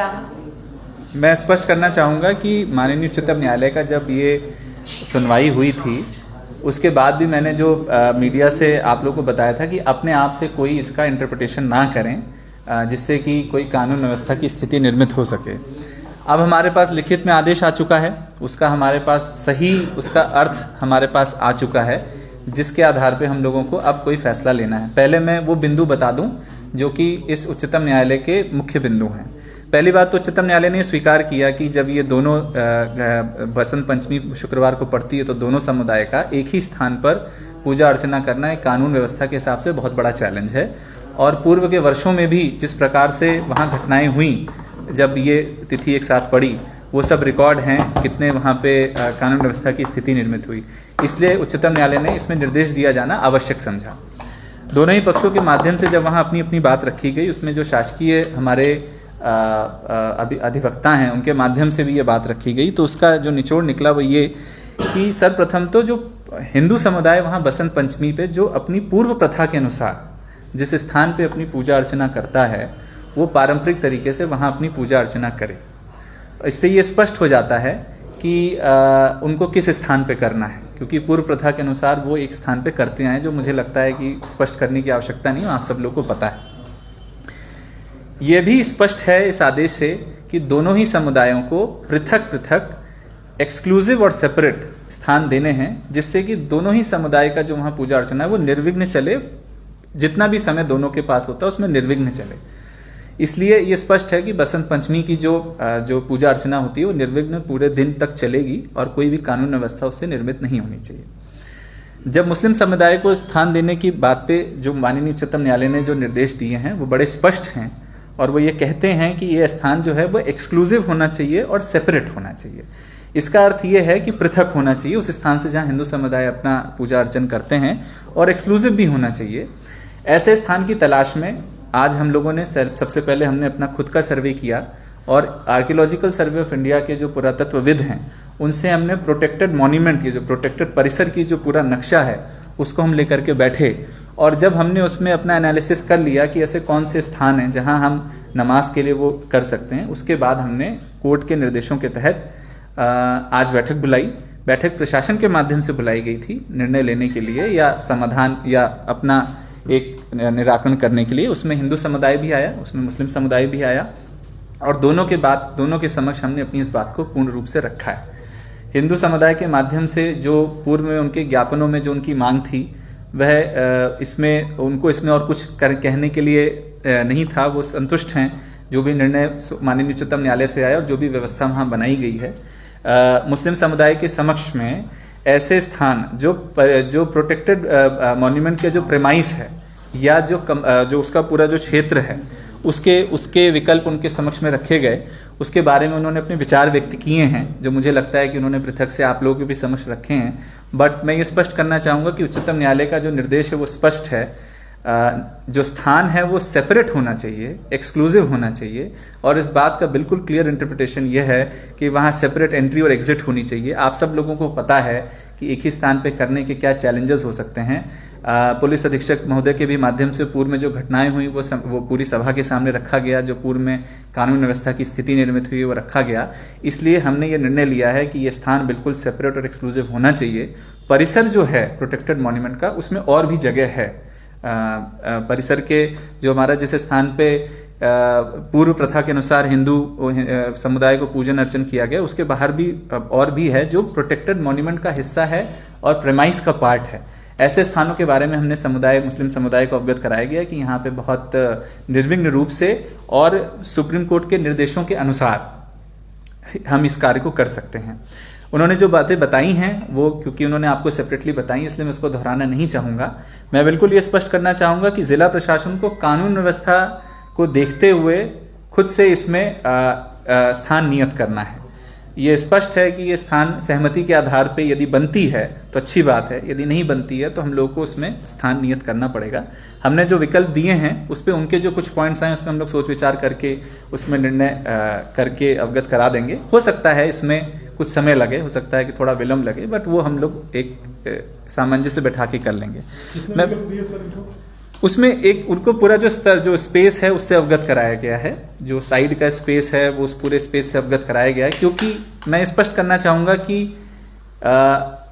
राम। मैं स्पष्ट करना चाहूँगा कि माननीय उच्चतम न्यायालय का जब ये सुनवाई हुई थी उसके बाद भी मैंने जो मीडिया से आप लोगों को बताया था कि अपने आप से कोई इसका इंटरप्रिटेशन ना करें जिससे कि कोई कानून व्यवस्था की स्थिति निर्मित हो सके। अब हमारे पास लिखित में आदेश आ चुका है, उसका हमारे पास सही उसका अर्थ हमारे पास आ चुका है, जिसके आधार पे हम लोगों को अब कोई फैसला लेना है। पहले मैं वो बिंदु बता दूं जो कि इस उच्चतम न्यायालय के मुख्य बिंदु हैं। पहली बात तो उच्चतम न्यायालय ने स्वीकार किया कि जब ये दोनों बसंत पंचमी शुक्रवार को पड़ती है तो दोनों समुदाय का एक ही स्थान पर पूजा अर्चना करना एक कानून व्यवस्था के हिसाब से बहुत बड़ा चैलेंज है। और पूर्व के वर्षों में भी जिस प्रकार से वहाँ घटनाएं हुई जब ये तिथि एक साथ पड़ी, वो सब रिकॉर्ड हैं कितने वहाँ पे कानून व्यवस्था की स्थिति निर्मित हुई। इसलिए उच्चतम न्यायालय ने इसमें निर्देश दिया जाना आवश्यक समझा। दोनों ही पक्षों के माध्यम से जब वहाँ अपनी अपनी बात रखी गई, उसमें जो शासकीय हमारे अधिवक्ता हैं उनके माध्यम से भी ये बात रखी गई, तो उसका जो निचोड़ निकला वो ये कि सर्वप्रथम तो जो हिंदू समुदाय वहाँ बसंत पंचमी पे जो अपनी पूर्व प्रथा के अनुसार जिस स्थान पे अपनी पूजा अर्चना करता है वो पारंपरिक तरीके से वहाँ अपनी पूजा अर्चना करे। इससे ये स्पष्ट हो जाता है कि उनको किस स्थान पे करना है, क्योंकि पूर्व प्रथा के अनुसार वो एक स्थान पे करते आए, जो मुझे लगता है कि स्पष्ट करने की आवश्यकता नहीं, आप सब लोग को पता है। ये भी स्पष्ट है इस आदेश से कि दोनों ही समुदायों को पृथक पृथक एक्सक्लूसिव और सेपरेट स्थान देने हैं, जिससे कि दोनों ही समुदाय का जो वहाँ पूजा अर्चना है वो निर्विघ्न चले, जितना भी समय दोनों के पास होता है उसमें निर्विघ्न चले। इसलिए ये स्पष्ट है कि बसंत पंचमी की जो पूजा अर्चना होती है वो निर्विघ्न पूरे दिन तक चलेगी और कोई भी कानून व्यवस्था उससे निर्मित नहीं होनी चाहिए। जब मुस्लिम समुदाय को स्थान देने की बात पे जो माननीय उच्चतम न्यायालय ने जो निर्देश दिए हैं वो बड़े स्पष्ट हैं और वो ये कहते हैं कि ये स्थान जो है वो एक्सक्लूसिव होना चाहिए और सेपरेट होना चाहिए। इसका अर्थ ये है कि पृथक होना चाहिए उस स्थान से जहाँ हिंदू समुदाय अपना पूजा अर्चन करते हैं, और एक्सक्लूसिव भी होना चाहिए। ऐसे स्थान की तलाश में आज हम लोगों ने सबसे पहले हमने अपना खुद का सर्वे किया और आर्कियोलॉजिकल सर्वे ऑफ इंडिया के जो पुरातत्वविद हैं उनसे हमने प्रोटेक्टेड मॉन्यूमेंट, ये जो प्रोटेक्टेड परिसर की जो पूरा नक्शा है उसको हम लेकर के बैठे, और जब हमने उसमें अपना एनालिसिस कर लिया कि ऐसे कौन से स्थान हैं जहां हम नमाज के लिए वो कर सकते हैं, उसके बाद हमने कोर्ट के निर्देशों के तहत आज बैठक बुलाई। बैठक प्रशासन के माध्यम से बुलाई गई थी निर्णय लेने के लिए या समाधान या अपना एक निराकरण करने के लिए। उसमें हिंदू समुदाय भी आया, उसमें मुस्लिम समुदाय भी आया, और दोनों के समक्ष हमने अपनी इस बात को पूर्ण रूप से रखा है। हिंदू समुदाय के माध्यम से जो पूर्व में उनके ज्ञापनों में जो उनकी मांग थी वह इसमें उनको इसमें और कुछ कहने के लिए नहीं था, वो संतुष्ट हैं जो भी निर्णय माननीय उच्चतम न्यायालय से आया और जो भी व्यवस्था वहाँ बनाई गई है। मुस्लिम समुदाय के समक्ष में ऐसे स्थान जो प्रोटेक्टेड मॉन्यूमेंट के जो प्रेमाइस है या जो उसका पूरा जो क्षेत्र है उसके विकल्प उनके समक्ष में रखे गए, उसके बारे में उन्होंने अपने विचार व्यक्त किए हैं, जो मुझे लगता है कि उन्होंने पृथक से आप लोगों के भी समक्ष रखे हैं। बट मैं ये स्पष्ट करना चाहूँगा कि उच्चतम न्यायालय का जो निर्देश है वो स्पष्ट है, जो स्थान है वो सेपरेट होना चाहिए, एक्सक्लूसिव होना चाहिए, और इस बात का बिल्कुल क्लियर इंटरप्रिटेशन ये है कि वहाँ सेपरेट एंट्री और एग्जिट होनी चाहिए। आप सब लोगों को पता है कि एक ही स्थान पे करने के क्या चैलेंजेस हो सकते हैं। पुलिस अधीक्षक महोदय के भी माध्यम से पूर्व में जो घटनाएं हुई वो पूरी सभा के सामने रखा गया, जो पूर्व में कानून व्यवस्था की स्थिति निर्मित हुई वो रखा गया। इसलिए हमने ये निर्णय लिया है कि ये स्थान बिल्कुल सेपरेट और एक्सक्लूसिव होना चाहिए। परिसर जो है प्रोटेक्टेड मॉन्यूमेंट का उसमें और भी जगह है। परिसर के जो हमारा जिस स्थान पे पूर्व प्रथा के अनुसार हिंदू समुदाय को पूजन अर्चन किया गया, उसके बाहर भी और भी है जो प्रोटेक्टेड मॉन्यूमेंट का हिस्सा है और प्रेमाइस का पार्ट है। ऐसे स्थानों के बारे में हमने मुस्लिम समुदाय को अवगत कराया गया कि यहाँ पे बहुत निर्विघ्न रूप से और सुप्रीम कोर्ट के निर्देशों के अनुसार हम इस कार्य को कर सकते हैं। उन्होंने जो बातें बताई हैं वो क्योंकि उन्होंने आपको सेपरेटली बताई, इसलिए मैं उसको दोहराना नहीं चाहूँगा। मैं बिल्कुल ये स्पष्ट करना चाहूँगा कि जिला प्रशासन को कानून व्यवस्था को देखते हुए खुद से इसमें स्थान नियत करना है। ये स्पष्ट है कि ये स्थान सहमति के आधार पे यदि बनती है तो अच्छी बात है, यदि नहीं बनती है तो हम लोगों को उसमें स्थान नियत करना पड़ेगा। हमने जो विकल्प दिए हैं उस पर उनके जो कुछ पॉइंट्स आए उसमें हम लोग सोच विचार करके उसमें निर्णय करके अवगत करा देंगे। हो सकता है इसमें कुछ समय लगे, हो सकता है कि थोड़ा विलम्ब लगे, बट वो हम लोग एक सामंजस्य बैठा के कर लेंगे। मैं उसमें एक उनको पूरा जो स्पेस है उससे अवगत कराया गया है, जो साइड का स्पेस है वो उस पूरे स्पेस से अवगत कराया गया है, क्योंकि मैं स्पष्ट करना चाहूँगा कि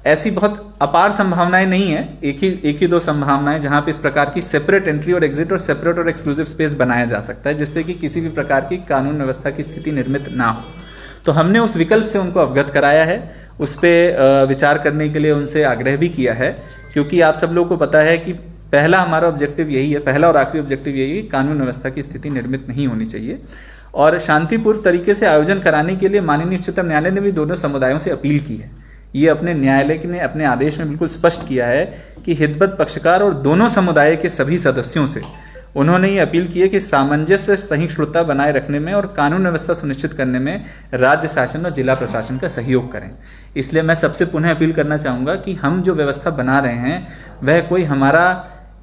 ऐसी बहुत अपार संभावनाएं नहीं है, एक ही दो संभावनाएं जहां पे इस प्रकार की सेपरेट एंट्री और एग्जिट और सेपरेट और एक्सक्लूसिव स्पेस बनाया जा सकता है, जिससे कि किसी भी प्रकार की कानून व्यवस्था की स्थिति निर्मित ना हो। तो हमने उस विकल्प से उनको अवगत कराया है, उस पर विचार करने के लिए उनसे आग्रह भी किया है, क्योंकि आप सब लोगों को पता है कि पहला हमारा ऑब्जेक्टिव यही है, पहला और आखिरी ऑब्जेक्टिव यही है, कानून व्यवस्था की स्थिति निर्मित नहीं होनी चाहिए। और शांतिपूर्ण तरीके से आयोजन कराने के लिए माननीय उच्चतम न्यायालय ने भी दोनों समुदायों से अपील की है। ये अपने न्यायालय ने अपने आदेश में बिल्कुल स्पष्ट किया है कि हितबद्ध पक्षकार और दोनों समुदाय के सभी सदस्यों से उन्होंने ये अपील की है कि सामंजस्य सहिष्णुता बनाए रखने में और कानून व्यवस्था सुनिश्चित करने में राज्य शासन और जिला प्रशासन का सहयोग करें। इसलिए मैं सबसे पुनः अपील करना चाहूँगा कि हम जो व्यवस्था बना रहे हैं वह कोई हमारा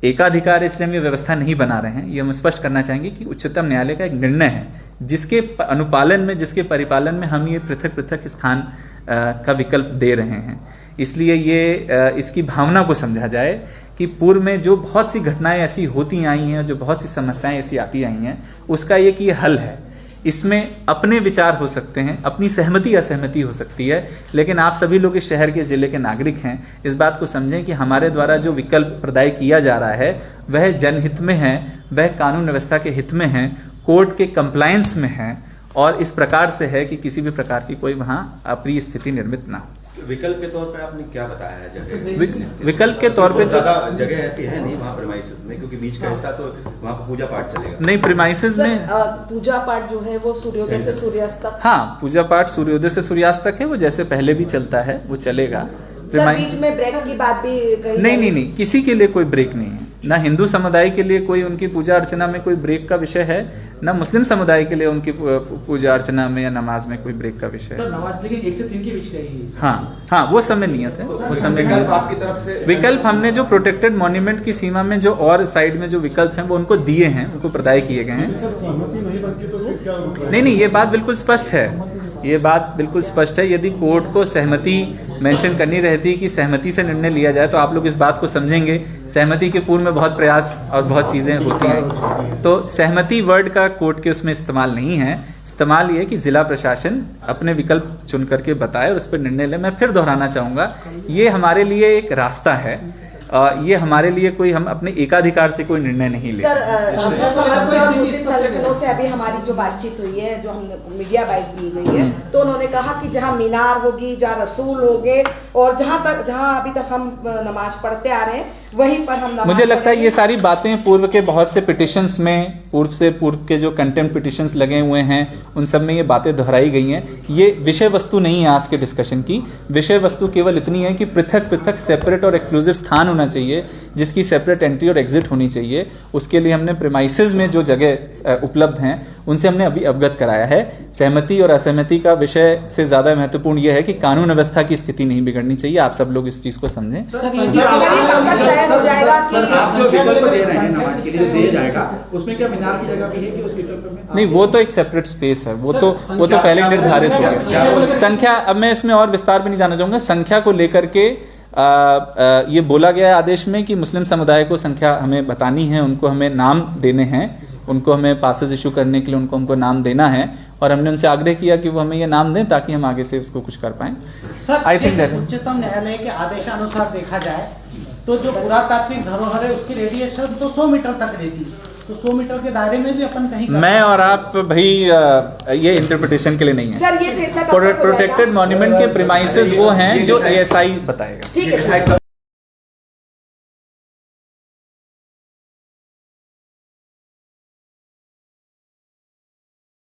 एकाधिकार है इसलिए हम ये व्यवस्था नहीं बना रहे हैं। ये हम स्पष्ट करना चाहेंगे कि उच्चतम न्यायालय का एक निर्णय है, जिसके अनुपालन में, जिसके परिपालन में हम ये पृथक पृथक स्थान का विकल्प दे रहे हैं। इसलिए ये इसकी भावना को समझा जाए कि पूर्व में जो बहुत सी घटनाएं ऐसी होती आई हैं, जो बहुत सी समस्याएं ऐसी आती आई हैं, उसका एक ये हल है। इसमें अपने विचार हो सकते हैं, अपनी सहमति असहमति हो सकती है, लेकिन आप सभी लोग इस शहर के ज़िले के नागरिक हैं। इस बात को समझें कि हमारे द्वारा जो विकल्प प्रदाय किया जा रहा है वह जनहित में है, वह कानून व्यवस्था के हित में है, कोर्ट के कंप्लायंस में है, और इस प्रकार से है कि किसी भी प्रकार की कोई वहाँ अप्रिय स्थिति निर्मित ना हो। विकल्प के तौर पर आपने क्या बताया है जगह? विकल्प के तौर पे ज्यादा जगह ऐसी है नहीं वहाँ प्रीमाइसेस में, क्योंकि बीच का हिस्सा तो वहाँ पूजा पाठ चलेगा। नहीं, प्रीमाइसेस में पूजा पाठ जो है वो सूर्योदय से सूर्यास्त तक। हाँ, पूजा पाठ सूर्योदय से सूर्यास्त तक है, वो जैसे पहले भी चलता है वो चलेगा। बीच में ब्रेक की बात भी नहीं, किसी के लिए कोई ब्रेक नहीं है। ना हिंदू समुदाय के लिए कोई उनकी पूजा अर्चना में कोई ब्रेक का विषय है, ना मुस्लिम समुदाय के लिए उनकी पूजा अर्चना में या नमाज में कोई ब्रेक का विषय है। नमाज लेकिन 1 से 3 के बीच का ही। हाँ, वो समय नियत है, वो समय नियत। आपकी तरफ से विकल्प हमने जो प्रोटेक्टेड मॉन्यूमेंट की सीमा में जो और साइड में जो विकल्प हैं वो उनको दिए हैं, उनको प्रदाय किए गए हैं। नहीं, ये बात बिल्कुल स्पष्ट है, ये बात बिल्कुल स्पष्ट है। यदि कोर्ट को सहमति मेंशन करनी रहती कि सहमति से निर्णय लिया जाए, तो आप लोग इस बात को समझेंगे। सहमति के पूर्व में बहुत प्रयास और बहुत चीज़ें होती हैं, तो सहमति वर्ड का कोर्ट के उसमें इस्तेमाल नहीं है। इस्तेमाल ये है कि जिला प्रशासन अपने विकल्प चुन करके बताए और उस पर निर्णय ले। मैं फिर दोहराना चाहूँगा, ये हमारे लिए एक रास्ता है, ये हमारे लिए कोई, हम अपने एकाधिकार से कोई निर्णय नहीं ले। संगठनों से अभी हमारी जो बातचीत हुई है, जो हम मीडिया बाइट दी गई है, तो उन्होंने कहा कि जहां मीनार होगी, जहां रसूल होंगे, और जहां अभी तक हम नमाज पढ़ते आ रहे हैं वहीं पर हम मुझे लगता है ये सारी बातें पूर्व के बहुत से पिटिशंस में, पूर्व के जो कंटेम्प्ट पिटिशंस लगे हुए हैं उन सब में ये बातें दोहराई गई हैं। ये विषय वस्तु नहीं है आज के डिस्कशन की। विषय वस्तु केवल इतनी है कि पृथक पृथक सेपरेट और एक्सक्लूसिव स्थान होना चाहिए, जिसकी सेपरेट एंट्री और एग्जिट होनी चाहिए। उसके लिए हमने प्रीमाइसेस में जो जगह उपलब्ध हैं उनसे हमने अभी अवगत कराया है। सहमति और असहमति का विषय से ज़्यादा महत्वपूर्ण यह है कि कानून व्यवस्था की स्थिति नहीं बिगड़नी चाहिए। आप सब लोग इस चीज़ को समझें। नहीं, वो तो एक सेपरेट स्पेस है, वो तो पहले निर्धारित हो गया। संख्या, अब मैं इसमें और विस्तार में नहीं जाना चाहूँगा। संख्या को लेकर के ये बोला गया है आदेश में कि मुस्लिम समुदाय को संख्या हमें बतानी है, उनको हमें नाम देने हैं, उनको हमें पासेस इशू करने के लिए उनको नाम देना है, और हमने उनसे आग्रह किया कि वो हमें ये नाम दें ताकि हम आगे से उसको कुछ कर पाएं। आई थिंक दैट उच्चतम न्यायालय के आदेशानुसार देखा जाए तो जो पुरातात्विक धरोहर है उसकी रेडिएशन तो 100 मीटर तक रहती है, तो 100 मीटर के दायरे में भी अपन कहीं मैं और आप भाई ये इंटरप्रिटेशन के लिए नहीं है। सर, ये प्रोटेक्टेड मॉन्यूमेंट के प्रीमाइसेस वो हैं जो ASI बताएगा।